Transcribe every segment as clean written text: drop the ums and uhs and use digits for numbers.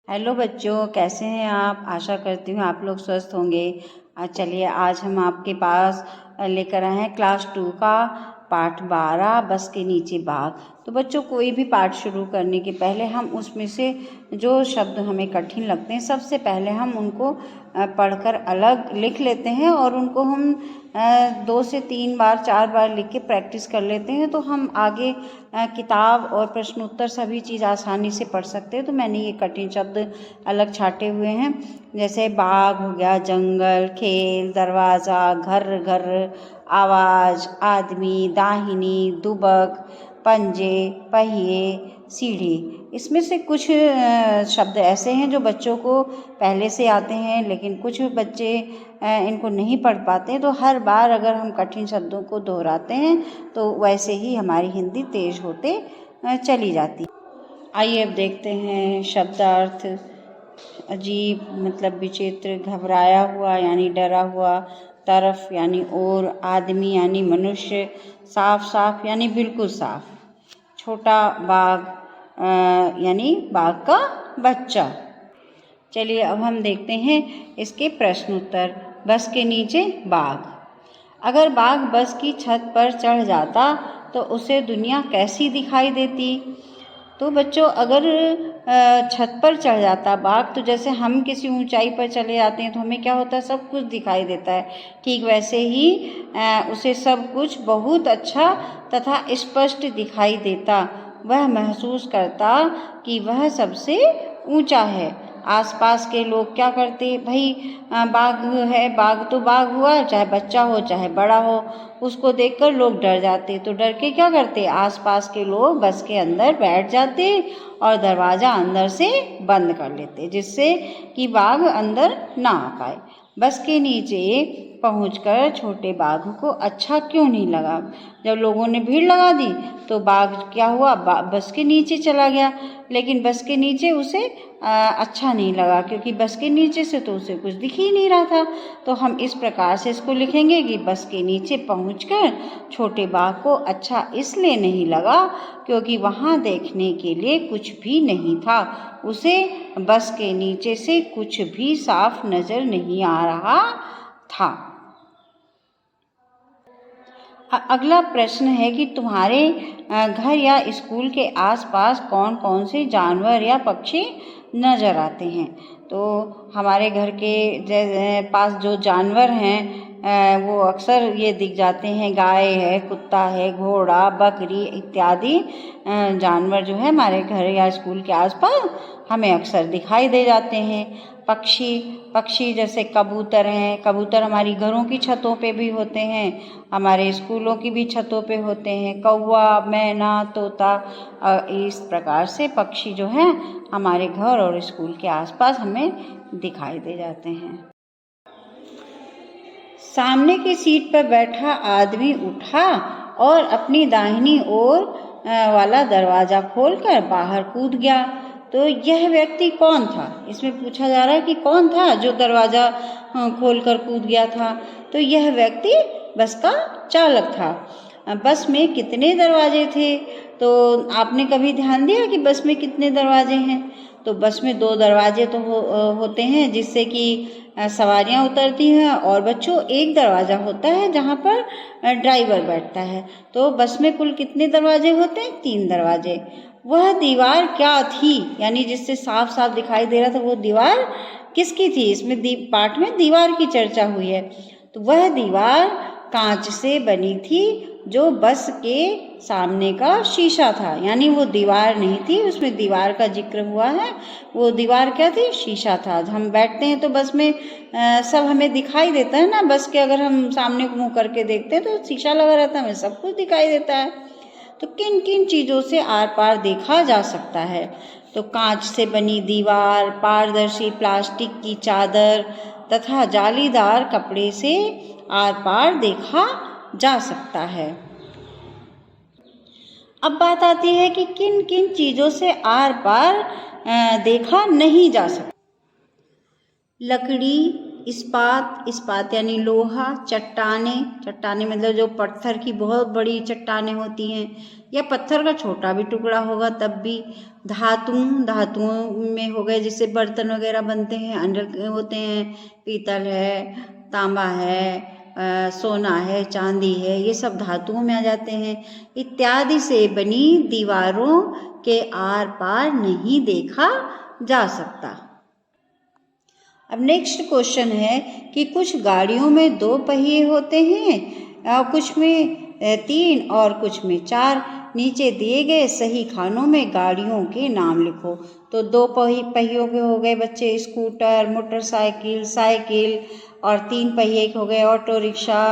Hello बच्चों, कैसे हैं आप। आशा करती हूँ आप लोग स्वस्थ होंगे। चलिए आज हम आपके पास लेकर आए हैं क्लास 2 का पाठ 12 बस के नीचे बाघ। तो बच्चों, कोई भी पाठ शुरू करने के पहले हम उसमें से जो शब्द हमें कठिन लगते हैं सबसे पहले हम उनको पढ़कर अलग लिख लेते हैं और उनको हम 2 से 3 बार 4 बार लिख के प्रैक्टिस कर लेते हैं, तो हम आगे किताब और प्रश्नोत्तर सभी चीज़ आसानी से पढ़ सकते हैं। तो मैंने ये कठिन शब्द अलग छाटे हुए हैं, जैसे बाघ हो गया, जंगल, खेल, दरवाज़ा, घर घर, आवाज़, आदमी, दाहिनी, दुबक, पंजे, पहिए, सीढ़ी। इसमें से कुछ शब्द ऐसे हैं जो बच्चों को पहले से आते हैं, लेकिन कुछ बच्चे इनको नहीं पढ़ पाते। तो हर बार अगर हम कठिन शब्दों को दोहराते हैं तो वैसे ही हमारी हिंदी तेज होते चली जाती। आइए अब देखते हैं शब्दार्थ। अजीब मतलब विचित्र, घबराया हुआ यानी डरा हुआ, तरफ यानी ओर, आदमी यानी मनुष्य, साफ साफ यानी बिल्कुल साफ, छोटा बाघ यानी बाघ का बच्चा। चलिए अब हम देखते हैं इसके प्रश्न उत्तर। बस के नीचे बाघ। अगर बाघ बस की छत पर चढ़ जाता तो उसे दुनिया कैसी दिखाई देती। तो बच्चों, अगर छत पर चढ़ जाता बाघ, तो जैसे हम किसी ऊंचाई पर चले जाते हैं तो हमें क्या होता है, सब कुछ दिखाई देता है। ठीक वैसे ही उसे सब कुछ बहुत अच्छा तथा स्पष्ट दिखाई देता। वह महसूस करता कि वह सबसे ऊंचा है। आसपास के लोग क्या करते, भाई बाघ है, बाघ तो बाघ हुआ, चाहे बच्चा हो चाहे बड़ा हो, उसको देखकर लोग डर जाते। तो डर के क्या करते, आसपास के लोग बस के अंदर बैठ जाते और दरवाज़ा अंदर से बंद कर लेते, जिससे कि बाघ अंदर ना आ पाए। बस के नीचे पहुंचकर छोटे बाघ को अच्छा क्यों नहीं लगा। जब लोगों ने भीड़ लगा दी तो बाघ क्या हुआ, बस के नीचे चला गया। लेकिन बस के नीचे उसे अच्छा नहीं लगा, क्योंकि बस के नीचे से तो उसे कुछ दिख ही नहीं रहा था। तो हम इस प्रकार से इसको लिखेंगे कि बस के नीचे पहुंचकर छोटे बाघ को अच्छा इसलिए नहीं लगा क्योंकि वहां देखने के लिए कुछ भी नहीं था। उसे बस के नीचे से कुछ भी साफ नजर नहीं आ रहा था। अगला प्रश्न है कि तुम्हारे घर या स्कूल के आसपास कौन कौन से जानवर या पक्षी नजर आते हैं। तो हमारे घर के पास जो जानवर हैं वो अक्सर ये दिख जाते हैं, गाय है, कुत्ता है, घोड़ा, बकरी इत्यादि जानवर जो है हमारे घर या स्कूल के आसपास हमें अक्सर दिखाई दे जाते हैं। पक्षी जैसे कबूतर हैं, कबूतर हमारी घरों की छतों पे भी होते हैं, हमारे स्कूलों की भी छतों पे होते हैं। कौवा, मैना, तोता, इस प्रकार से पक्षी जो हैं हमारे घर और स्कूल के आसपास हमें दिखाई दे जाते हैं। सामने की सीट पर बैठा आदमी उठा और अपनी दाहिनी ओर वाला दरवाजा खोलकर बाहर कूद गया। तो यह व्यक्ति कौन था, इसमें पूछा जा रहा है कि कौन था जो दरवाजा खोलकर कूद गया था। तो यह व्यक्ति बस का चालक था। बस में कितने दरवाजे थे, तो आपने कभी ध्यान दिया कि बस में कितने दरवाजे हैं। तो बस में 2 दरवाजे तो होते हैं जिससे कि सवारियां उतरती हैं, और बच्चों एक दरवाज़ा होता है जहाँ पर ड्राइवर बैठता है। तो बस में कुल कितने दरवाजे होते हैं, 3 दरवाजे। वह दीवार क्या थी, यानी जिससे साफ साफ दिखाई दे रहा था, वो दीवार किसकी थी। इसमें पाठ में दीवार की चर्चा हुई है। तो वह दीवार कांच से बनी थी जो बस के सामने का शीशा था, यानी वो दीवार नहीं थी, उसमें दीवार का जिक्र हुआ है। वो दीवार क्या थी, शीशा था। हम बैठते हैं तो बस में सब हमें दिखाई देता है ना, बस के अगर हम सामने को मुंह करके देखते हैं तो शीशा लगा रहता है, हमें सब कुछ दिखाई देता है। तो किन किन चीज़ों से आर पार देखा जा सकता है। तो कांच से बनी दीवार, पारदर्शी प्लास्टिक की चादर तथा जालीदार कपड़े से आर पार देखा जा सकता है। अब बात आती है कि किन किन चीज़ों से आर पार देखा नहीं जा सकता। लकड़ी, इस्पात, इस्पात यानी लोहा। चट्टाने, चट्टाने मतलब जो पत्थर की बहुत बड़ी चट्टानें होती हैं, या पत्थर का छोटा भी टुकड़ा होगा तब भी। धातु, धातुओं में हो गए जिससे बर्तन वगैरह बनते हैं, अन्य होते हैं, पीतल है, तांबा है, सोना है, चांदी है, ये सब धातुओं में आ जाते हैं। इत्यादि से बनी दीवारों के आर पार नहीं देखा जा सकता। अब नेक्स्ट क्वेश्चन है कि कुछ गाड़ियों में 2 पहिए होते हैं, कुछ में 3 और कुछ में 4। नीचे दिए गए सही खानों में गाड़ियों के नाम लिखो। तो 2 पहियों के हो गए बच्चे स्कूटर, मोटरसाइकिल, साइकिल, और 3 पहिए के हो गए auto rickshaw,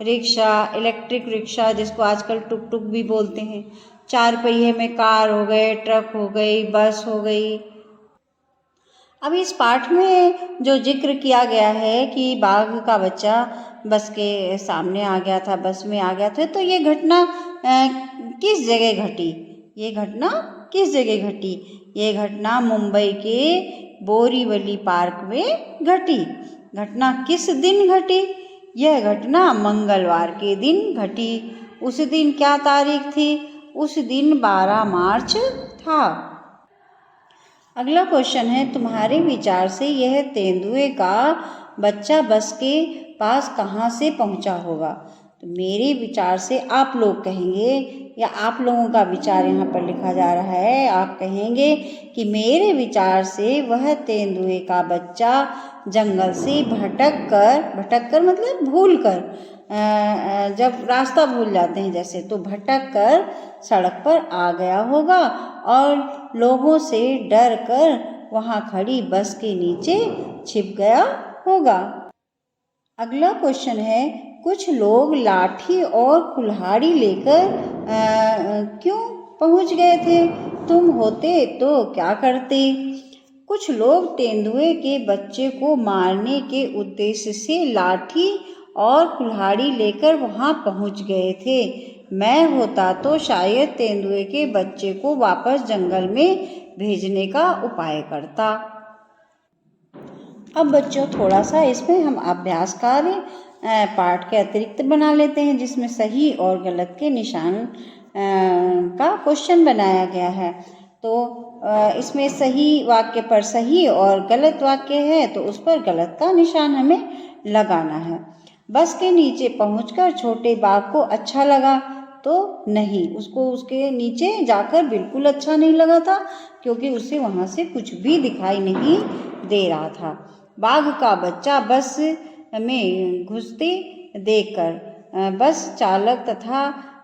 rickshaw, electric rickshaw जिसको आजकल टुक टुक भी बोलते हैं। 4 पहिए में कार हो गए, ट्रक हो गई, बस हो गई। अब इस पाठ में जो जिक्र किया गया है कि बाघ का बच्चा बस के सामने आ गया था, बस में आ गया था, तो ये घटना किस जगह घटी? ये घटना किस जगह घटी? ये घटना मुंबई के बोरीवली पार्क में घटी। घटना किस दिन घटी? यह घटना मंगलवार के दिन घटी। उस दिन क्या तारीख थी? उस दिन 12 मार्च था। अगला क्वेश्चन है, तुम्हारे विचार से यह तेंदुए का बच्चा बस के पास कहाँ से पहुँचा होगा? तो मेरे विचार से आप लोग कहेंगे, या आप लोगों का विचार यहाँ पर लिखा जा रहा है, आप कहेंगे कि मेरे विचार से वह तेंदुए का बच्चा जंगल से भटक कर मतलब भूल कर, जब रास्ता भूल जाते हैं जैसे, तो भटक कर सड़क पर आ गया होगा और लोगों से डर कर वहाँ खड़ी बस के नीचे छिप गया होगा। अगला क्वेश्चन है, कुछ लोग लाठी और कुल्हाड़ी लेकर क्यों पहुँच गए थे? तुम होते तो क्या करते? कुछ लोग तेंदुए के बच्चे को मारने के उद्देश्य से लाठी और कुल्हाड़ी लेकर वहाँ पहुँच गए थे। मैं होता तो शायद तेंदुए के बच्चे को वापस जंगल में भेजने का उपाय करता। अब बच्चों थोड़ा सा इसमें हम अभ्यास कार्य पाठ के अतिरिक्त बना लेते हैं, जिसमें सही और गलत के निशान का क्वेश्चन बनाया गया है। तो इसमें सही वाक्य पर सही और गलत वाक्य है तो उस पर गलत का निशान हमें लगाना है। बस के नीचे पहुंचकर छोटे बाघ को अच्छा लगा तो नहीं, उसको उसके नीचे जाकर बिल्कुल अच्छा नहीं लगा था, क्योंकि उसे वहाँ से कुछ भी दिखाई नहीं दे रहा था। बाघ का बच्चा बस में घुसते देखकर बस चालक तथा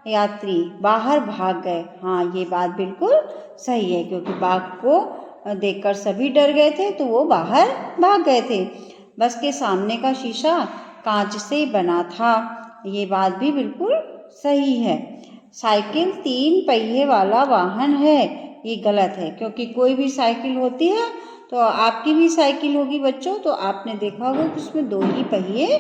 यात्री बाहर भाग गए। हाँ, ये बात बिल्कुल सही है, क्योंकि बाघ को देखकर सभी डर गए थे तो वो बाहर भाग गए थे। बस के सामने का शीशा कांच से बना था, ये बात भी बिल्कुल सही है। साइकिल 3 पहिए वाला वाहन है, ये गलत है, क्योंकि कोई भी साइकिल होती है तो आपकी भी साइकिल होगी बच्चों, तो आपने देखा होगा कि उसमें 2 ही पहिए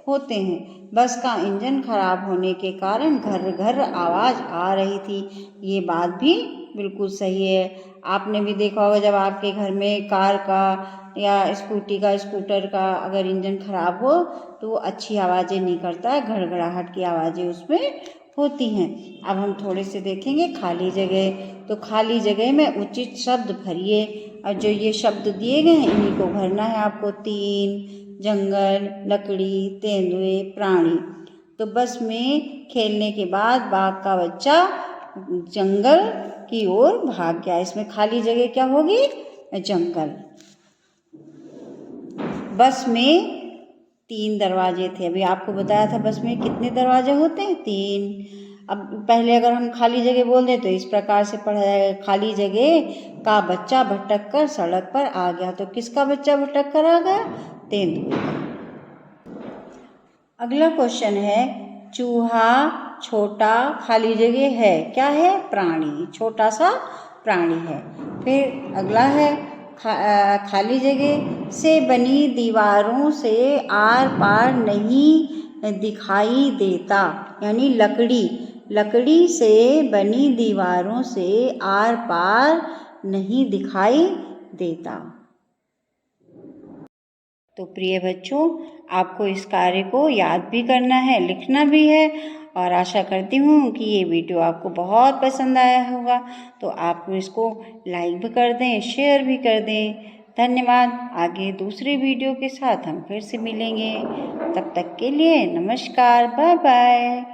होते हैं। बस का इंजन खराब होने के कारण घर घर आवाज़ आ रही थी, ये बात भी बिल्कुल सही है। आपने भी देखा होगा जब आपके घर में कार का या स्कूटी का, स्कूटर का अगर इंजन खराब हो तो वो अच्छी आवाज़ें नहीं करता है, घड़घड़ाहट की आवाज़ें उसमें होती हैं। अब हम थोड़े से देखेंगे खाली जगह। तो खाली जगह में उचित शब्द भरिए, और जो ये शब्द दिए गए हैं इन्हीं को भरना है आपको। 3, जंगल, लकड़ी, तेंदुए, प्राणी। तो बस में खेलने के बाद बाघ का बच्चा जंगल की ओर भाग गया। इसमें खाली जगह क्या होगी? जंगल। बस में 3 दरवाजे थे, अभी आपको बताया था बस में कितने दरवाजे होते हैं? 3। अब पहले अगर हम खाली जगह बोल दें तो इस प्रकार से पढ़ा जाएगा, खाली जगह का बच्चा भटक कर सड़क पर आ गया। तो किसका बच्चा भटक कर आ गया? तेंदुए का। अगला क्वेश्चन है, चूहा छोटा खाली जगह है, क्या है? प्राणी, छोटा सा प्राणी है। फिर अगला है, खाली जगह से बनी दीवारों से आर पार नहीं दिखाई देता, यानी लकड़ी, लकड़ी से बनी दीवारों से आर पार नहीं दिखाई देता। तो प्रिय बच्चों, आपको इस कार्य को याद भी करना है, लिखना भी है, और आशा करती हूँ कि ये वीडियो आपको बहुत पसंद आया होगा। तो आप इसको लाइक भी कर दें, शेयर भी कर दें। धन्यवाद। आगे दूसरे वीडियो के साथ हम फिर से मिलेंगे। तब तक के लिए नमस्कार, बाय बाय।